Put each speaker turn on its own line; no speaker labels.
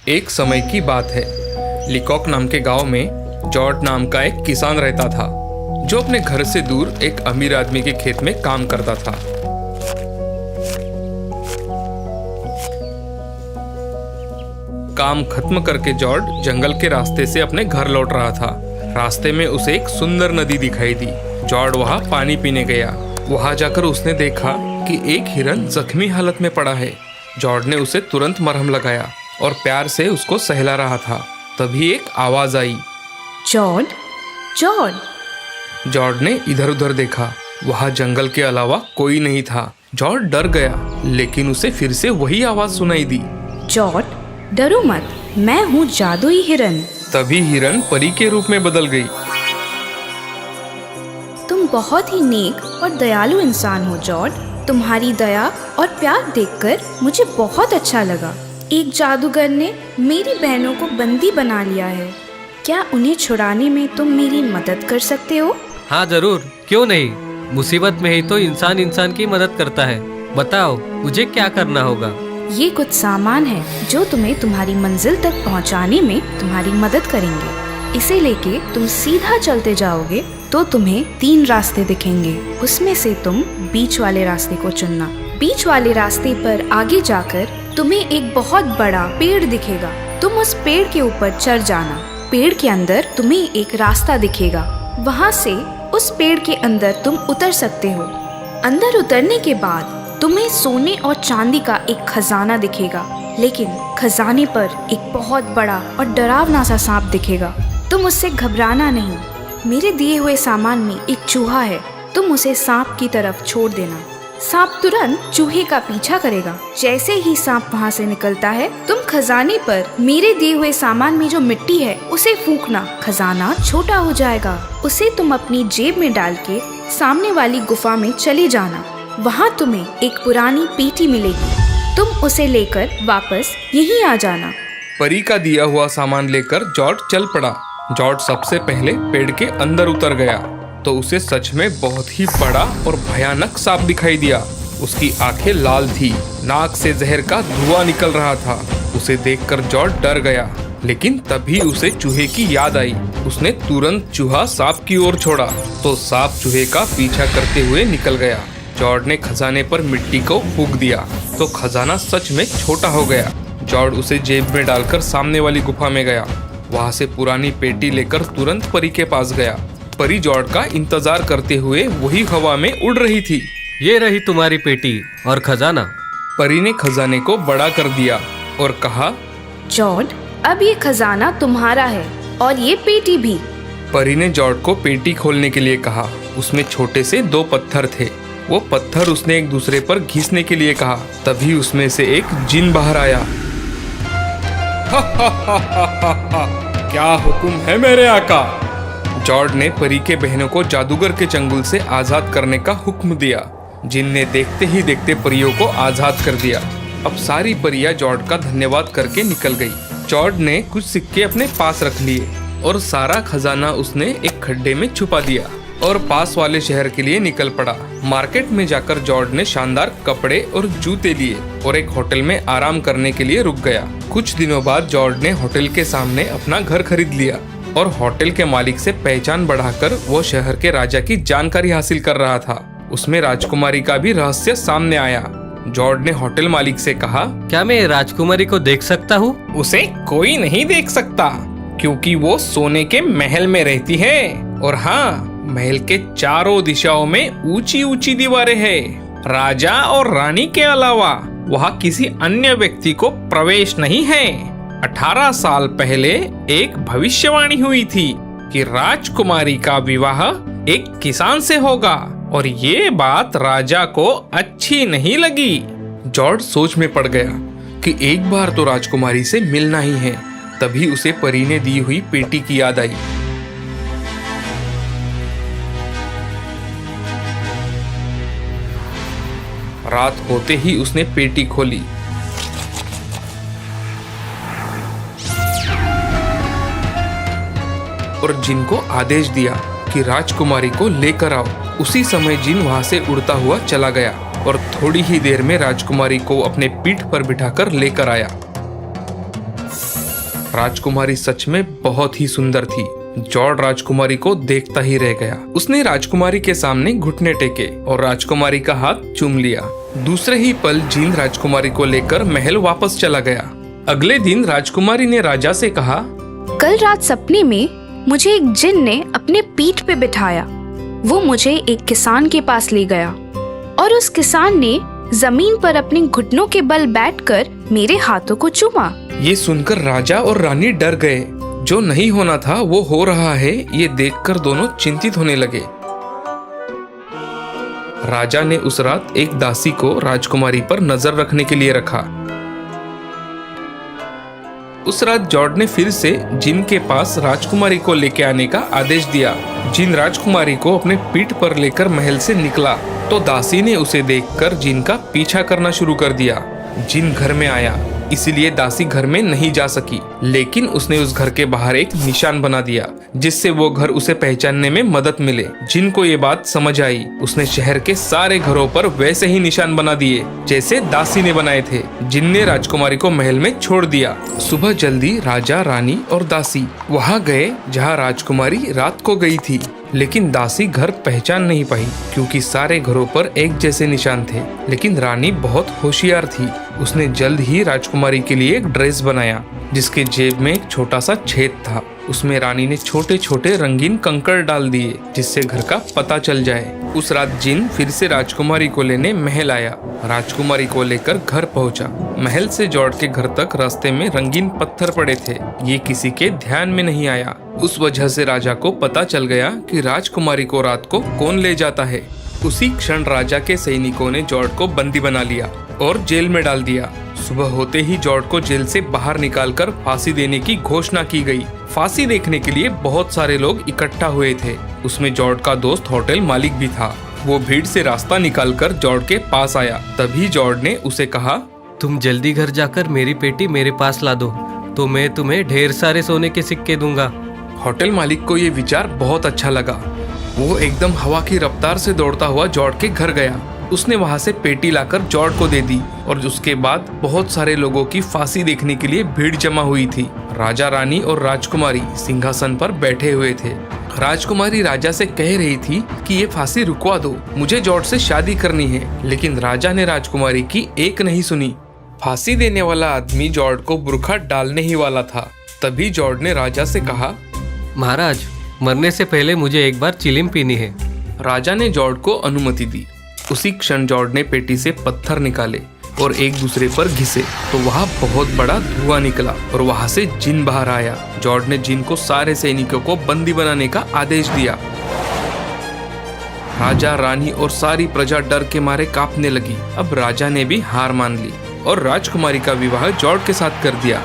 एक समय की बात है। लिकॉक नाम के गांव में जॉर्ज नाम का एक किसान रहता था, जो अपने घर से दूर एक अमीर आदमी के खेत में काम करता था। काम खत्म करके जॉर्ज जंगल के रास्ते से अपने घर लौट रहा था। रास्ते में उसे एक सुंदर नदी दिखाई दी। जॉर्ज वहां पानी पीने गया। वहां जाकर उसने देखा कि एक हिरन जख्मी हालत में पड़ा है। जॉर्ज ने उसे तुरंत मरहम लगाया और प्यार से उसको सहला रहा था। तभी एक आवाज आई,
जॉर्ज, जॉर्ज।
जॉर्ज ने इधर उधर देखा। वहां जंगल के अलावा कोई नहीं था। जॉर्ज डर गया, लेकिन उसे फिर से वही आवाज सुनाई दी,
जॉर्ज, डरो मत, मैं हूँ जादुई हिरन।
तभी हिरन परी के रूप में बदल गई।
तुम बहुत ही नेक और दयालु इंसान हो जॉर्ज। तुम्हारी दया और प्यार देखकर मुझे बहुत अच्छा लगा। एक जादूगर ने मेरी बहनों को बंदी बना लिया है। क्या उन्हें छुड़ाने में तुम मेरी मदद कर सकते हो?
हाँ जरूर, क्यों नहीं। मुसीबत में ही तो इंसान इंसान की मदद करता है। बताओ मुझे क्या करना होगा।
ये कुछ सामान है जो तुम्हें तुम्हारी मंजिल तक पहुंचाने में तुम्हारी मदद करेंगे। इसे लेके तुम सीधा चलते जाओगे तो तुम्हें 3 रास्ते दिखेंगे। उसमें से तुम बीच वाले रास्ते को चुनना। बीच वाले रास्ते पर आगे जाकर तुम्हें एक बहुत बड़ा पेड़ दिखेगा। तुम उस पेड़ के ऊपर चढ़ जाना। पेड़ के अंदर तुम्हें एक रास्ता दिखेगा। वहाँ से उस पेड़ के अंदर तुम उतर सकते हो। अंदर उतरने के बाद तुम्हें सोने और चांदी का एक खजाना दिखेगा, लेकिन खजाने पर एक बहुत बड़ा और डरावना सा सांप दिखेगा। तुम उससे घबराना नहीं। मेरे दिए हुए सामान में एक चूहा है। तुम उसे सांप की तरफ छोड़ देना। सांप तुरंत चूहे का पीछा करेगा। जैसे ही सांप वहाँ से निकलता है, तुम खजाने पर मेरे दिए हुए सामान में जो मिट्टी है उसे फूंकना। खजाना छोटा हो जाएगा। उसे तुम अपनी जेब में डाल के सामने वाली गुफा में चले जाना। वहाँ तुम्हें एक पुरानी पेटी मिलेगी। तुम उसे लेकर वापस यहीं आ जाना।
परी का दिया हुआ सामान लेकर जॉर्ज चल पड़ा। जॉर्ज सबसे पहले पेड़ के अंदर उतर गया तो उसे सच में बहुत ही बड़ा और भयानक सांप दिखाई दिया। उसकी आंखें लाल थी, नाक से जहर का धुआं निकल रहा था। उसे देखकर जॉर्ज डर गया, लेकिन तभी उसे चूहे की याद आई। उसने तुरंत चूहा सांप की ओर छोड़ा तो सांप चूहे का पीछा करते हुए निकल गया। जॉर्ज ने खजाने पर मिट्टी को फूंक दिया तो खजाना सच में छोटा हो गया। जॉर्ज उसे जेब में डालकर सामने वाली गुफा में गया। वहाँ से पुरानी पेटी लेकर तुरंत परी के पास गया। परी जॉर्ज का इंतजार करते हुए वही हवा में उड़ रही थी।
ये रही तुम्हारी पेटी और खजाना।
परी ने खजाने को बड़ा कर दिया और कहा,
जॉर्ज, अब ये खजाना तुम्हारा है और ये पेटी भी।
परी ने जॉर्ज को पेटी खोलने के लिए कहा। उसमें छोटे से 2 पत्थर थे। वो पत्थर उसने एक दूसरे पर घिसने के लिए कहा। तभी उसमें से एक जिन बाहर आया। क्या हुक्म है मेरे आका? जॉर्ज ने परी के बहनों को जादूगर के चंगुल से आजाद करने का हुक्म दिया। जिन ने देखते ही देखते परियों को आजाद कर दिया। अब सारी परियां जॉर्ज का धन्यवाद करके निकल गई। जॉर्ज ने कुछ सिक्के अपने पास रख लिए और सारा खजाना उसने एक खड्डे में छुपा दिया और पास वाले शहर के लिए निकल पड़ा। मार्केट में जाकर जॉर्ज ने शानदार कपड़े और जूते लिए और एक होटल में आराम करने के लिए रुक गया। कुछ दिनों बाद जॉर्ज ने होटल के सामने अपना घर खरीद लिया और होटल के मालिक से पहचान बढ़ाकर वो शहर के राजा की जानकारी हासिल कर रहा था। उसमें राजकुमारी का भी रहस्य सामने आया। जॉर्ज ने होटल मालिक से कहा,
क्या मैं राजकुमारी को देख सकता हूँ?
उसे कोई नहीं देख सकता, क्योंकि वो सोने के महल में रहती है। और हाँ, महल के चारों दिशाओं में ऊंची ऊंची दीवारें हैं। राजा और रानी के अलावा वहाँ किसी अन्य व्यक्ति को प्रवेश नहीं है। 18 साल पहले एक भविष्यवाणी हुई थी कि राजकुमारी का विवाह एक किसान से होगा और ये बात राजा को अच्छी नहीं लगी। जॉर्ज सोच में पड़ गया कि एक बार तो राजकुमारी से मिलना ही है। तभी उसे परी ने दी हुई पेटी की याद आई। रात होते ही उसने पेटी खोली। और जिन को आदेश दिया कि राजकुमारी को लेकर आओ। उसी समय जिन वहां से उड़ता हुआ चला गया और थोड़ी ही देर में राजकुमारी को अपने पीठ पर बिठाकर लेकर आया। राजकुमारी सच में बहुत ही सुंदर थी। जॉर्ड राजकुमारी को देखता ही रह गया। उसने राजकुमारी के सामने घुटने टेके और राजकुमारी का हाथ चूम लिया। दूसरे ही पल जीन राजकुमारी को लेकर महल वापस चला गया। अगले दिन राजकुमारी ने राजा से कहा,
कल रात सपने में मुझे एक जिन ने अपने पीठ पे बिठाया। वो मुझे एक किसान के पास ले गया और उस किसान ने जमीन पर अपने घुटनों के बल बैठकर मेरे हाथों को चूमा।
ये सुनकर राजा और रानी डर गए। जो नहीं होना था वो हो रहा है, ये देखकर दोनों चिंतित होने लगे। राजा ने उस रात एक दासी को राजकुमारी पर नजर रखने के लिए रखा। उस रात जॉर्ड ने फिर से जिन के पास राजकुमारी को लेके आने का आदेश दिया। जिन राजकुमारी को अपने पीठ पर लेकर महल से निकला तो दासी ने उसे देखकर जिन का पीछा करना शुरू कर दिया। जिन घर में आया, इसीलिए दासी घर में नहीं जा सकी, लेकिन उसने उस घर के बाहर एक निशान बना दिया जिससे वो घर उसे पहचानने में मदद मिले। जिन को ये बात समझ आई, उसने शहर के सारे घरों पर वैसे ही निशान बना दिए जैसे दासी ने बनाए थे। जिन ने राजकुमारी को महल में छोड़ दिया। सुबह जल्दी राजा, रानी और दासी वहाँ गए जहाँ राजकुमारी रात को गई थी, लेकिन दासी घर पहचान नहीं पाई क्योंकि सारे घरों पर एक जैसे निशान थे। लेकिन रानी बहुत होशियार थी। उसने जल्द ही राजकुमारी के लिए एक ड्रेस बनाया जिसके जेब में एक छोटा सा छेद था। उसमें रानी ने छोटे छोटे रंगीन कंकड़ डाल दिए जिससे घर का पता चल जाए। उस रात जिन फिर से राजकुमारी को लेने महल आया। राजकुमारी को लेकर घर पहुंचा। महल से जॉर्ड के घर तक रास्ते में रंगीन पत्थर पड़े थे। ये किसी के ध्यान में नहीं आया। उस वजह से राजा को पता चल गया कि राजकुमारी को रात को कौन ले जाता है। उसी क्षण राजा के सैनिकों ने जॉर्ड को बंदी बना लिया और जेल में डाल दिया। सुबह होते ही जॉर्ड को जेल से बाहर निकालकर फांसी देने की घोषणा की गई। फांसी देखने के लिए बहुत सारे लोग इकट्ठा हुए थे। उसमें जॉर्ड का दोस्त होटल मालिक भी था। वो भीड़ से रास्ता निकालकर जॉर्ड के पास आया। तभी जॉर्ड ने उसे कहा,
तुम जल्दी घर जाकर मेरी पेटी मेरे पास ला दो तो मैं तुम्हें ढेर सारे सोने के सिक्के दूंगा।
होटल मालिक को ये विचार बहुत अच्छा लगा। वो एकदम हवा की रफ्तार से दौड़ता हुआ जॉर्ड के घर गया। उसने वहां से पेटी लाकर जॉर्ड को दे दी और उसके बाद बहुत सारे लोगों की फांसी देखने के लिए भीड़ जमा हुई थी। राजा, रानी और राजकुमारी सिंहासन पर बैठे हुए थे। राजकुमारी राजा से कह रही थी कि ये फांसी रुकवा दो, मुझे जॉर्ज से शादी करनी है। लेकिन राजा ने राजकुमारी की एक नहीं सुनी। फांसी देने वाला आदमी जॉर्ज को बुरखा डालने ही वाला था। तभी जॉर्ज ने राजा से कहा,
महाराज, मरने से पहले मुझे एक बार चिलिम पीनी है।
राजा ने जॉर्ज को अनुमति दी। उसी क्षण जॉर्ज ने पेटी से पत्थर निकाले और एक दूसरे पर घिसे तो वहाँ बहुत बड़ा धुआं निकला और वहाँ से जिन बाहर आया। जॉर्ज ने जिन को सारे सैनिकों को बंदी बनाने का आदेश दिया। राजा, रानी और सारी प्रजा डर के मारे कांपने लगी। अब राजा ने भी हार मान ली और राजकुमारी का विवाह जॉर्ज के साथ कर दिया।